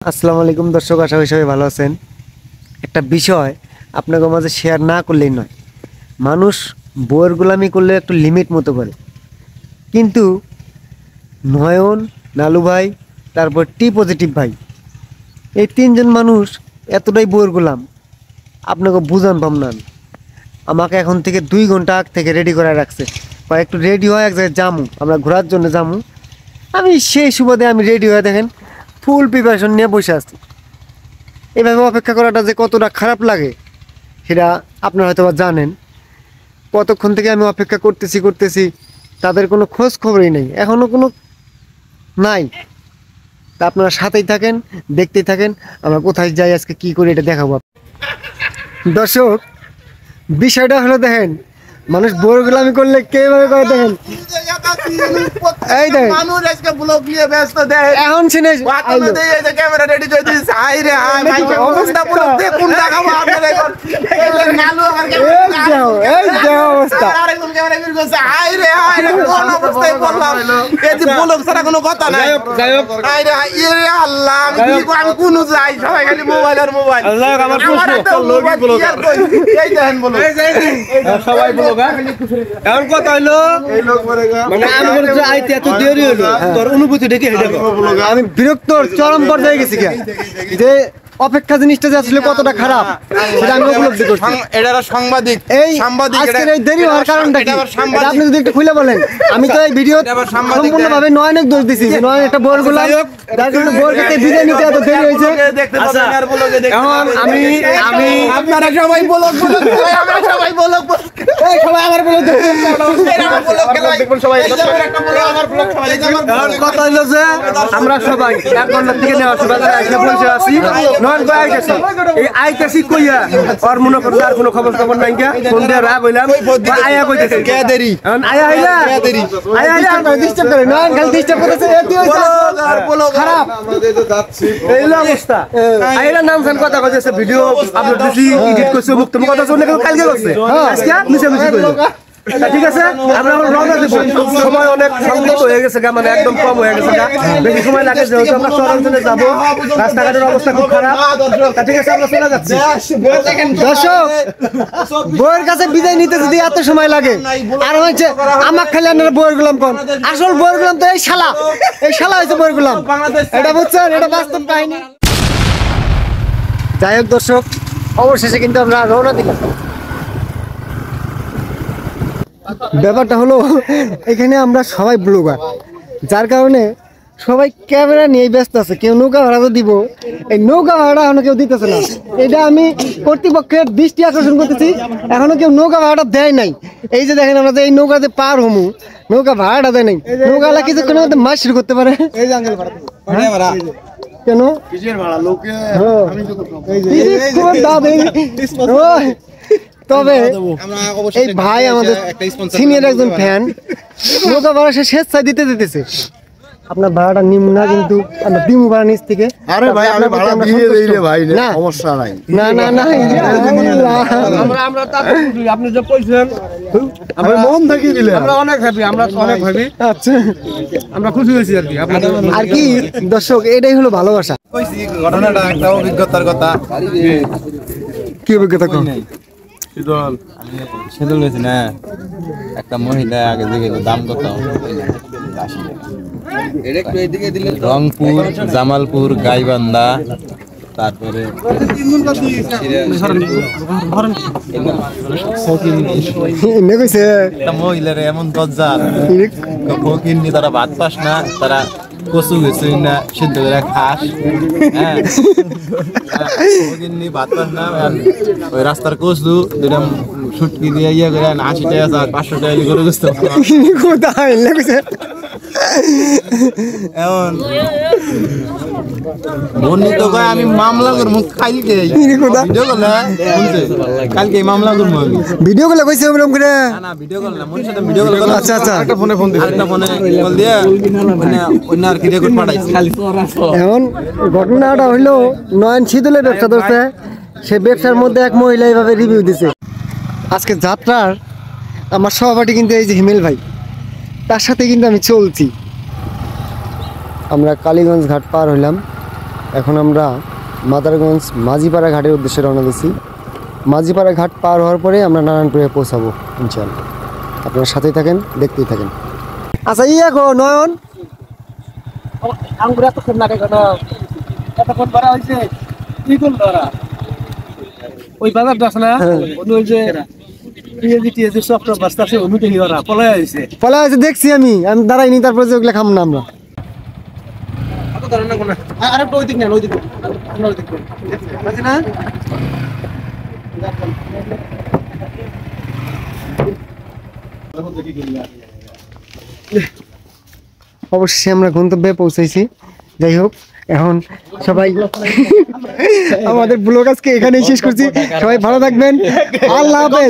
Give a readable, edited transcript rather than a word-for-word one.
আসসালামু আলাইকুম দর্শক, আশা করি সবাই ভালো আছেন। একটা বিষয় আপনাদের মাঝে শেয়ার না করলেই নয়। মানুষ বইয়ের গোলামি করলে একটু লিমিট মতো করে, কিন্তু নয়ন, নালু ভাই, তারপর টি পজিটিভ ভাই, এই তিনজন মানুষ এতটাই বইয়ের গোলাম আপনাকে বুঝান পাম না। আমাকে এখন থেকে 2 ঘন্টা আগ থেকে রেডি করে রাখছে, বা একটু রেডি হয়ে এক জায়গায় যামু, আমরা ঘোরার জন্য যামু। আমি সেই সুবাদে আমি রেডি হয়ে দেখেন ফুল প্রিপারেশন নিয়ে বসে আছি। এভাবে অপেক্ষা করাটা যে কতটা খারাপ লাগে সেটা আপনারা হয়তো বা জানেন। কতক্ষণ থেকে আমি অপেক্ষা করতেছি, তাদের কোনো খোঁজ খবরই নেই, এখনও কোনো নাই। তা আপনারা সাথেই থাকেন, দেখতেই থাকেন আমরা কোথায় যাই, আজকে কি করি এটা দেখাবো। দর্শক, বিষয়টা হলো দেখেন, মানুষ বোর গোলামি করলে কিভাবে করে দেখেন। এই দেখেন মানুষ আজকে ব্লগ নিয়ে ব্যস্ত দেয়। এখন শুনে বাতানো দেয়, এই যে ক্যামেরা রেডি করে দিয়েছে। আই রে আই ভাই, অবস্থা ব্লগ দিয়ে কোন দেখাবো আপনাদের এখন। এই যে নালু আমার ক্যামেরা, এই যে অবস্থা, আরেকজন ক্যামেরা বের করছে। আই রে আই রে, কোন অবস্থায় বললাম। এই যে ব্লগ ছাড়া কোনো কথা নাই। আই রে আই রে আল্লাহ, আমি কোন যাই, সবাই খালি মোবাইল আর মোবাইল। আল্লাহ আমার প্রশ্ন লগি ব্লগ। এই দেখেন ব্লগ, সবাই ব্লগ। এখন কথা হইলো এই লোক মরেগা মানে আমার যে আইতে এত দেরি হলো, তোর অনুভূতি দেখে হেঁটে আমি বিরক্ত চরম পর্যায়ে গেছি যে অপেক্ষা জিনিসটা যে আসলে কতটা খারাপ সেটা আমি উপলব্ধি করছি। এটা সাংবাদিক, এই সাংবাদিক আজকের এই দেরি হওয়ার কারণটা কি এটা আবার সাংবাদিক। এটা আপনি যদি একটু খুলে বলেন। আমি তো এই ভিডিও এটা আবার সাংবাদিক সম্পূর্ণভাবে নয়নের দোষ দিছি যে নয়ন একটা বোর গোলাম, যার জন্য বোর কাছে বিদায় নিতে এত দেরি হয়েছে। দেখতে পাবেন আর ব্লগে দেখতে এখন পাবেন। আমি আপনারা সবাই ব্লগ আমরা সবাই ব্লগ এই সবাই আমার বলে দেখুন, দেখুন সবাই একটা ব্লগ আমার ব্লগ সবাই দেখবেন। কথা হইলো যে আমরা সবাই 1 ঘন্টা থেকে নেওয়া বাজারে এসে বসে আছি। নন ভাই আইতেছি, এই আইতেছি কইয়া আর মনে করছে আর কোনো খবর খবর নাই গা। ফোন দিয়ে রাগ হইলাম, আয়া কইতেছে কে দেরি এখন আয়া হইলা আয়া হইলা ডিস্টার্ব করে নয়ন খালি ডিস্টার্ব করতেছে। এটি হইছে আর ব্লগ খারাপ। এই হলো অবস্থা। আইলা নাম জান কথা কইতেছে, ভিডিও আপলোড দিছি, এডিট করছে, মুক্ত কথা শুনে কালকে করছে, আজকে মিছে মিছে কইলো। ঠিক আছে, আমরা এখন রওনা দেব। সময় অনেক সংক্ষিপ্ত হয়ে গেছে গা, মানে একদম কম হয়ে গেছে গা, বেশি সময় লাগে যেহেতু আমরা শহরাঞ্চলে যাবো, রাস্তাঘাটের অবস্থা খুব খারাপ। ঠিক আছে, আমরা চলে যাচ্ছি। দর্শক, বইয়ের কাছে বিদায় নিতে যদি এত সময় লাগে, আর হচ্ছে আমার খালি আপনারা বইয়ের গোলাম কোন, আসল বইয়ের গোলাম তো এই শালা হয়েছে বইয়ের গোলাম। এটা বুঝছেন, এটা বাস্তব কাহিনী। যাই হোক দর্শক, অবশেষে কিন্তু আমরা রওনা দিলাম। ব্যাপারটা হলো এখানে আমরা সবাই ব্লগার, যার কারণে সবাই ক্যামেরা নিয়ে ব্যস্ত আছে। কেউ নৌকা ভাড়া তো দিব, এই নৌকা ভাড়াটা এখনো কেউ দিতেছে না। এটা আমি কর্তৃপক্ষের দৃষ্টি আকর্ষণ করতেছি, এখনো কেউ নৌকা ভাড়াটা দেয় নাই। এই যে দেখেন আমরা যে এই নৌকাতে পার হমু, নৌকা ভাড়াটা দেয় নাই। নৌকালা কিছুক্ষণের মধ্যে মাছ শুরু করতে পারে। এই যে আঙ্কেল ভাড়া কেন কিসের ভাড়া লোকে তবে এই ভাই আমাদের সিনিয়র একজন ফ্যান, নৌকা ভাড়া সে স্বেচ্ছায় দিতেছে। আপনার ভাড়াটা নিম না, কিন্তু আমরা দিমু ভাড়া নিচ থেকে। আরে ভাই আমি ভাড়া দিয়ে দিলে ভাই না সমস্যা নাই। না না না আমরা আপনি যে কইছেন আমরা মন থেকে দিলে আমরা অনেক হ্যাপি, আমরা অনেক হ্যাপি, আচ্ছা আমরা খুশি হয়েছি আর কি। আপনাদের আর কি দর্শক, এটাই হলো ভালোবাসা। কইছি ঘটনাটা একটা অভিজ্ঞতার কথা। কি অভিজ্ঞতা কম সেদুল হয়েছে না, একটা মহিলা আগে দিকে দাম কত, রংপুর, জামালপুর, গাইবান্ধা, তারপরে একটা মহিলার এমন দরজার ফকিরনি, তারা ভাত পাস না, তারা কচু গেছে না সিদ্ধ করে খাস, হ্যাঁ ফকিরনি ভাত পাস না, ওই রাস্তার কচু দুটা সুটকি দিয়ে ইয়ে করে 80 টাকা 500 টাকা করে গেছে এমন বর্ণিত করে আমি মামলা করবো কালকে, ভিডিও করলে কালকে মামলা করবো আমি। ভিডিও কলে কইছে এরকম করে? না ভিডিও কল না, মনির সাথে ভিডিও কল করলাম। আচ্ছা আচ্ছা, একটা ফোনে কল দিয়ে অন্য আর কি রেকর্ড পাঠাইছি। এখন ঘটনাটা হইলো নয়ন শীতলের ব্যবসা ধরছে, সে ব্যবসার মধ্যে এক মহিলা এইভাবে রিভিউ দিছে। আজকে যাত্রার আমার সহপাঠী কিন্তু এই যে হিমেল ভাই, তার সাথে কিন্তু আমি চলছি। আমরা কালীগঞ্জ ঘাট পার হইলাম, এখন আমরা মাদারগঞ্জ মাঝিপাড়া ঘাটের উদ্দেশ্যে রওনা দিচ্ছি। মাঝিপাড়া ঘাট পার হওয়ার পরে আমরা নারায়ণপুরে পৌঁছাবো ইনশাআল্লাহ। আপনারা সাথেই থাকেন, দেখতেই থাকেন। আচ্ছা গো নয়ন, আঙ্গুরা তো খুব লাগে কেন এতক্ষণ করা হয়েছে কি করলো ওরা ওই বাজারটা আছে না ওই যে টিএজি সফট বাস্তা আছে অনুযায়ী ওরা পলায় হয়েছে পলা আছে দেখছি আমি দাঁড়াইনি, তারপরে যে ওগুলো খাম না আমরা। আরেকটা ওই দিক নেন ওই দিক না অবশ্যই আমরা গন্তব্যে পৌঁছাইছি। যাই হোক, এখন সবাই আমাদের ব্লগ আজকে এখানেই শেষ করছি। সবাই ভালো থাকবেন, আল্লাহ হাফেজ।